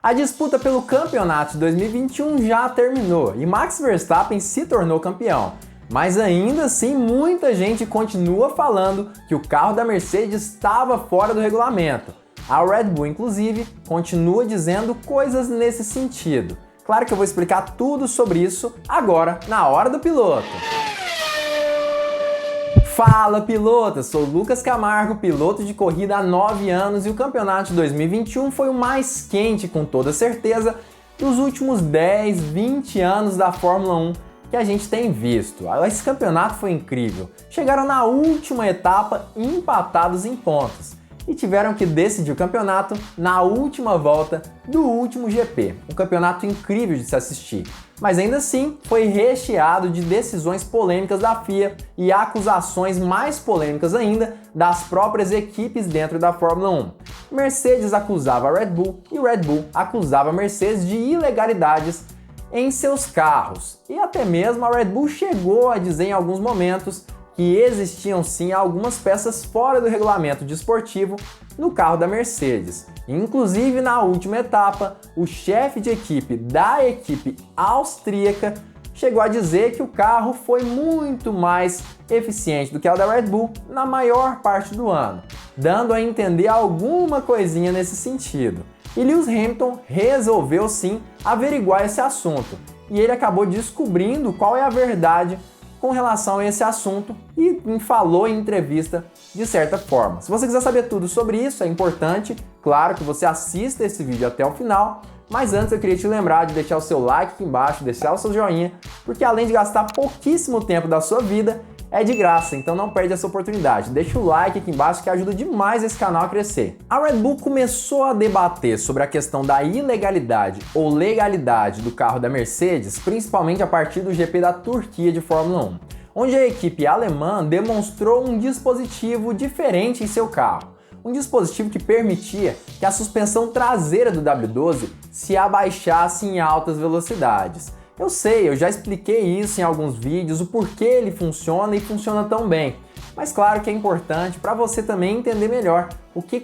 A disputa pelo campeonato de 2021 já terminou e Max Verstappen se tornou campeão. Mas ainda assim, muita gente continua falando que o carro da Mercedes estava fora do regulamento. A Red Bull, inclusive, continua dizendo coisas nesse sentido. Claro que eu vou explicar tudo sobre isso agora, na Hora do Piloto. Fala, pilotas! Sou Lucas Camargo, piloto de corrida há 9 anos e o campeonato de 2021 foi o mais quente, com toda certeza, dos últimos 10, 20 anos da Fórmula 1 que a gente tem visto. Esse campeonato foi incrível. Chegaram na última etapa empatados em pontos e tiveram que decidir o campeonato na última volta do último GP. Um campeonato incrível de se assistir, mas ainda assim foi recheado de decisões polêmicas da FIA e acusações mais polêmicas ainda das próprias equipes dentro da Fórmula 1. Mercedes acusava a Red Bull e Red Bull acusava a Mercedes de ilegalidades em seus carros. E até mesmo a Red Bull chegou a dizer em alguns momentos que existiam sim algumas peças fora do regulamento desportivo no carro da Mercedes. Inclusive, na última etapa, o chefe de equipe da equipe austríaca chegou a dizer que o carro foi muito mais eficiente do que o da Red Bull na maior parte do ano, dando a entender alguma coisinha nesse sentido. E Lewis Hamilton resolveu sim averiguar esse assunto, e ele acabou descobrindo qual é a verdade com relação a esse assunto e falou em entrevista de certa forma. Se você quiser saber tudo sobre isso, é importante, claro, que você assista esse vídeo até o final, mas antes eu queria te lembrar de deixar o seu like aqui embaixo, deixar o seu joinha, porque além de gastar pouquíssimo tempo da sua vida, é de graça, então não perde essa oportunidade. Deixa o like aqui embaixo que ajuda demais esse canal a crescer. A Red Bull começou a debater sobre a questão da ilegalidade ou legalidade do carro da Mercedes, principalmente a partir do GP da Turquia de Fórmula 1, onde a equipe alemã demonstrou um dispositivo diferente em seu carro. Um dispositivo que permitia que a suspensão traseira do W12 se abaixasse em altas velocidades. Eu sei, eu já expliquei isso em alguns vídeos, o porquê ele funciona e funciona tão bem. Mas claro que é importante para você também entender melhor o que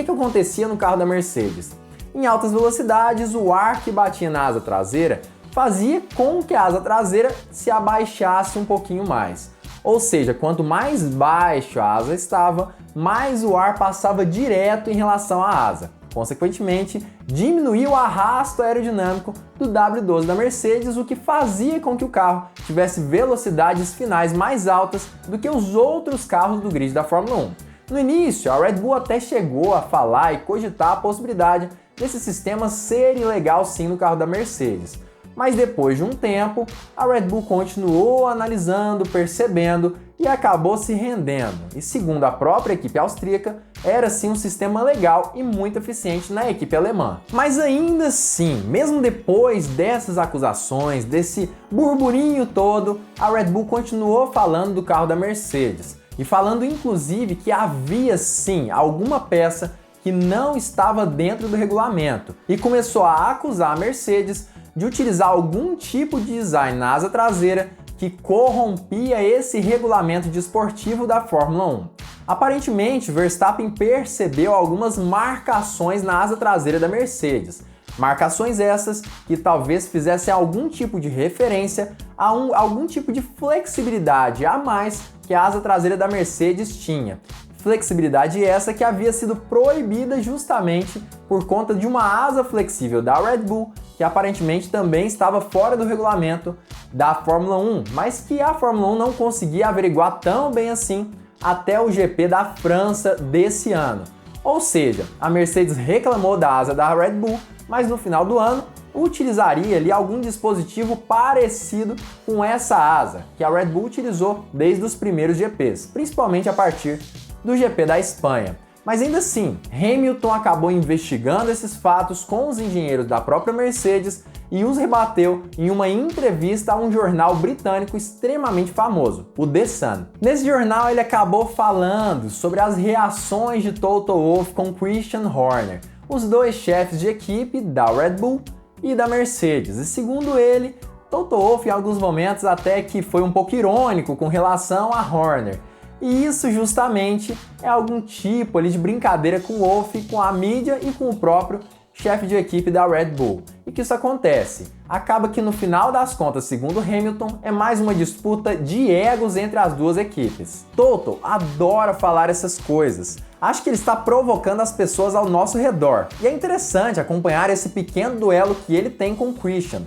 acontecia no carro da Mercedes. Em altas velocidades, o ar que batia na asa traseira fazia com que a asa traseira se abaixasse um pouquinho mais. Ou seja, quanto mais baixo a asa estava, mais o ar passava direto em relação à asa. Consequentemente, diminuía o arrasto aerodinâmico do W12 da Mercedes, o que fazia com que o carro tivesse velocidades finais mais altas do que os outros carros do grid da Fórmula 1. No início, a Red Bull até chegou a falar e cogitar a possibilidade desse sistema ser ilegal sim no carro da Mercedes. Mas depois de um tempo, a Red Bull continuou analisando, percebendo e acabou se rendendo. E segundo a própria equipe austríaca, era sim um sistema legal e muito eficiente na equipe alemã. Mas ainda assim, mesmo depois dessas acusações, desse burburinho todo, a Red Bull continuou falando do carro da Mercedes. E falando inclusive que havia sim alguma peça que não estava dentro do regulamento. E começou a acusar a Mercedes de utilizar algum tipo de design na asa traseira que corrompia esse regulamento desportivo da Fórmula 1. Aparentemente, Verstappen percebeu algumas marcações na asa traseira da Mercedes. Marcações essas que talvez fizessem algum tipo de referência a algum tipo de flexibilidade a mais que a asa traseira da Mercedes tinha. Flexibilidade essa que havia sido proibida justamente por conta de uma asa flexível da Red Bull, que aparentemente também estava fora do regulamento da Fórmula 1, mas que a Fórmula 1 não conseguia averiguar tão bem assim até o GP da França desse ano. Ou seja, a Mercedes reclamou da asa da Red Bull, mas no final do ano utilizaria ali algum dispositivo parecido com essa asa que a Red Bull utilizou desde os primeiros GPs, principalmente a partir do GP da Espanha. Mas ainda assim, Hamilton acabou investigando esses fatos com os engenheiros da própria Mercedes e os rebateu em uma entrevista a um jornal britânico extremamente famoso, o The Sun. Nesse jornal ele acabou falando sobre as reações de Toto Wolff com Christian Horner, os dois chefes de equipe da Red Bull e da Mercedes. E segundo ele, Toto Wolff em alguns momentos até que foi um pouco irônico com relação a Horner. E isso justamente é algum tipo ali de brincadeira com o Wolff, com a mídia e com o próprio chefe de equipe da Red Bull. E que isso acontece? Acaba que no final das contas, segundo Hamilton, é mais uma disputa de egos entre as duas equipes. Toto adora falar essas coisas. Acho que ele está provocando as pessoas ao nosso redor. E é interessante acompanhar esse pequeno duelo que ele tem com Christian.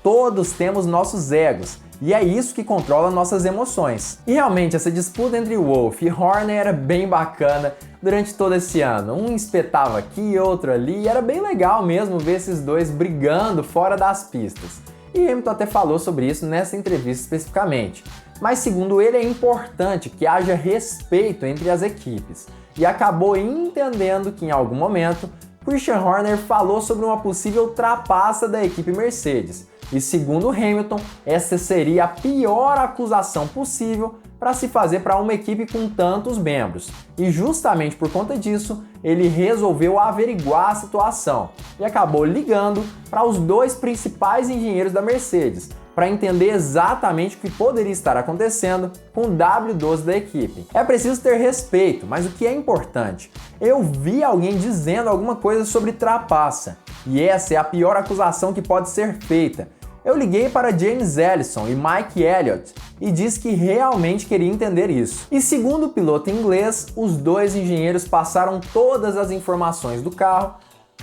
Todos temos nossos egos. E é isso que controla nossas emoções. E realmente, essa disputa entre Wolff e Horner era bem bacana durante todo esse ano. Um espetava aqui, outro ali, e era bem legal mesmo ver esses dois brigando fora das pistas. E Hamilton até falou sobre isso nessa entrevista especificamente. Mas segundo ele, é importante que haja respeito entre as equipes. E acabou entendendo que em algum momento, Christian Horner falou sobre uma possível trapaça da equipe Mercedes. E segundo Hamilton, essa seria a pior acusação possível para se fazer para uma equipe com tantos membros. E justamente por conta disso, ele resolveu averiguar a situação e acabou ligando para os dois principais engenheiros da Mercedes, para entender exatamente o que poderia estar acontecendo com o W12 da equipe. É preciso ter respeito, mas o que é importante? Eu vi alguém dizendo alguma coisa sobre trapaça, e essa é a pior acusação que pode ser feita. Eu liguei para James Ellison e Mike Elliott e disse que realmente queria entender isso. E segundo o piloto inglês, os dois engenheiros passaram todas as informações do carro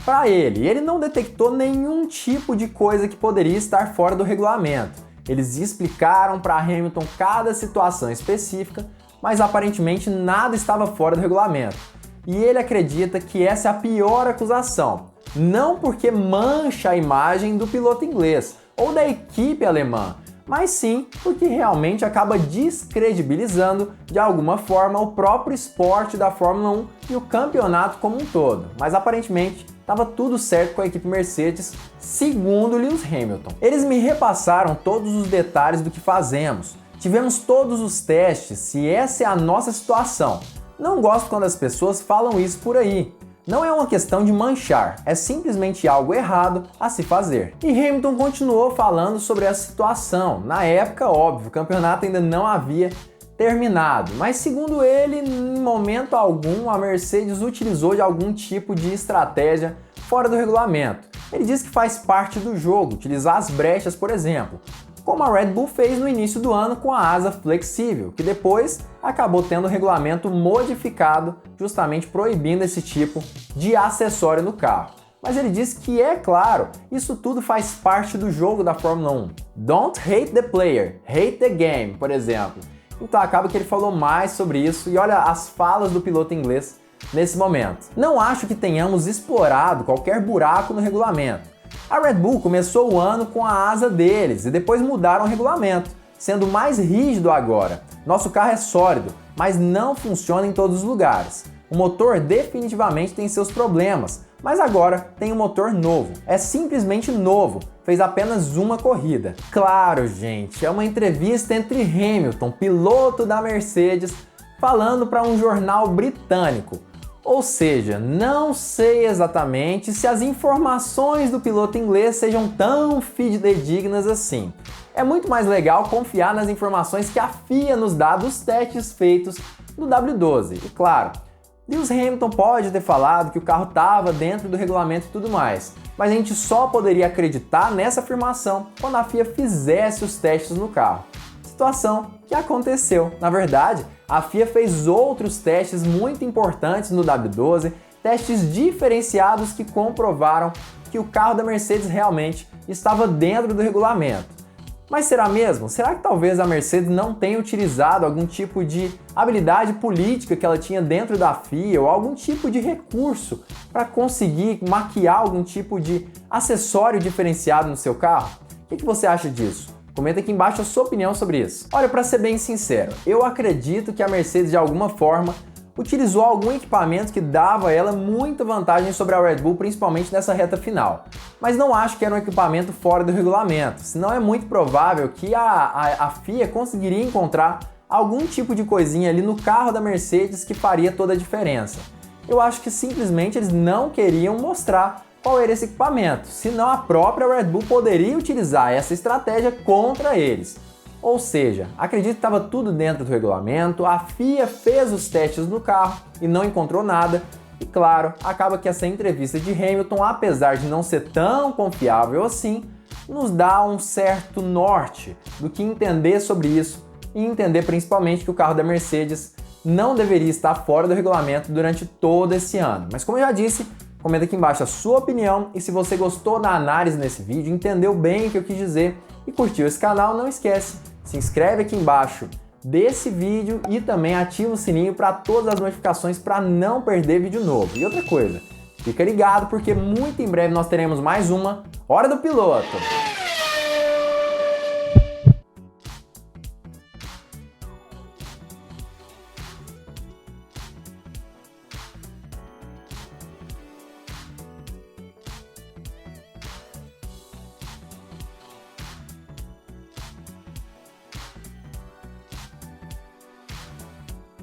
para ele. E ele não detectou nenhum tipo de coisa que poderia estar fora do regulamento. Eles explicaram para Hamilton cada situação específica, mas aparentemente nada estava fora do regulamento. E ele acredita que essa é a pior acusação, não porque mancha a imagem do piloto inglês ou da equipe alemã, mas sim porque realmente acaba descredibilizando de alguma forma o próprio esporte da Fórmula 1 e o campeonato como um todo. Mas aparentemente estava tudo certo com a equipe Mercedes, segundo Lewis Hamilton. Eles me repassaram todos os detalhes do que fazemos. Tivemos todos os testes, se essa é a nossa situação. Não gosto quando as pessoas falam isso por aí. Não é uma questão de manchar, é simplesmente algo errado a se fazer. E Hamilton continuou falando sobre a situação. Na época, óbvio, o campeonato ainda não havia terminado, mas segundo ele, em momento algum, a Mercedes utilizou de algum tipo de estratégia fora do regulamento. Ele diz que faz parte do jogo, utilizar as brechas, por exemplo, como a Red Bull fez no início do ano com a asa flexível, que depois acabou tendo o regulamento modificado, justamente proibindo esse tipo de acessório no carro. Mas ele diz que, é claro, isso tudo faz parte do jogo da Fórmula 1. Don't hate the player, hate the game, por exemplo. Então acaba que ele falou mais sobre isso e olha as falas do piloto inglês nesse momento. Não acho que tenhamos explorado qualquer buraco no regulamento. A Red Bull começou o ano com a asa deles e depois mudaram o regulamento, sendo mais rígido agora. Nosso carro é sólido, mas não funciona em todos os lugares. O motor definitivamente tem seus problemas, mas agora tem um motor novo. É simplesmente novo, fez apenas uma corrida. Claro, gente, é uma entrevista entre Hamilton, piloto da Mercedes, falando para um jornal britânico. Ou seja, não sei exatamente se as informações do piloto inglês sejam tão fidedignas assim. É muito mais legal confiar nas informações que a FIA nos dá dos testes feitos no W12. E claro, Lewis Hamilton pode ter falado que o carro estava dentro do regulamento e tudo mais, mas a gente só poderia acreditar nessa afirmação quando a FIA fizesse os testes no carro. Situação que aconteceu. Na verdade, a FIA fez outros testes muito importantes no W12, testes diferenciados que comprovaram que o carro da Mercedes realmente estava dentro do regulamento. Mas será mesmo? Será que talvez a Mercedes não tenha utilizado algum tipo de habilidade política que ela tinha dentro da FIA ou algum tipo de recurso para conseguir maquiar algum tipo de acessório diferenciado no seu carro? O que você acha disso? Comenta aqui embaixo a sua opinião sobre isso. Olha, para ser bem sincero, eu acredito que a Mercedes de alguma forma utilizou algum equipamento que dava a ela muita vantagem sobre a Red Bull, principalmente nessa reta final. Mas não acho que era um equipamento fora do regulamento, senão é muito provável que a FIA conseguiria encontrar algum tipo de coisinha ali no carro da Mercedes que faria toda a diferença. Eu acho que simplesmente eles não queriam mostrar qual era esse equipamento, senão a própria Red Bull poderia utilizar essa estratégia contra eles. Ou seja, acredito que estava tudo dentro do regulamento, a FIA fez os testes no carro e não encontrou nada, E claro, acaba que essa entrevista de Hamilton, apesar de não ser tão confiável assim, nos dá um certo norte do que entender sobre isso e entender principalmente que o carro da Mercedes não deveria estar fora do regulamento durante todo esse ano. Mas como eu já disse, comenta aqui embaixo a sua opinião e se você gostou da análise nesse vídeo, entendeu bem o que eu quis dizer e curtiu esse canal, não esquece, se inscreve aqui embaixo desse vídeo e também ativa o sininho para todas as notificações para não perder vídeo novo. E outra coisa, fica ligado porque muito em breve nós teremos mais uma Hora do Piloto.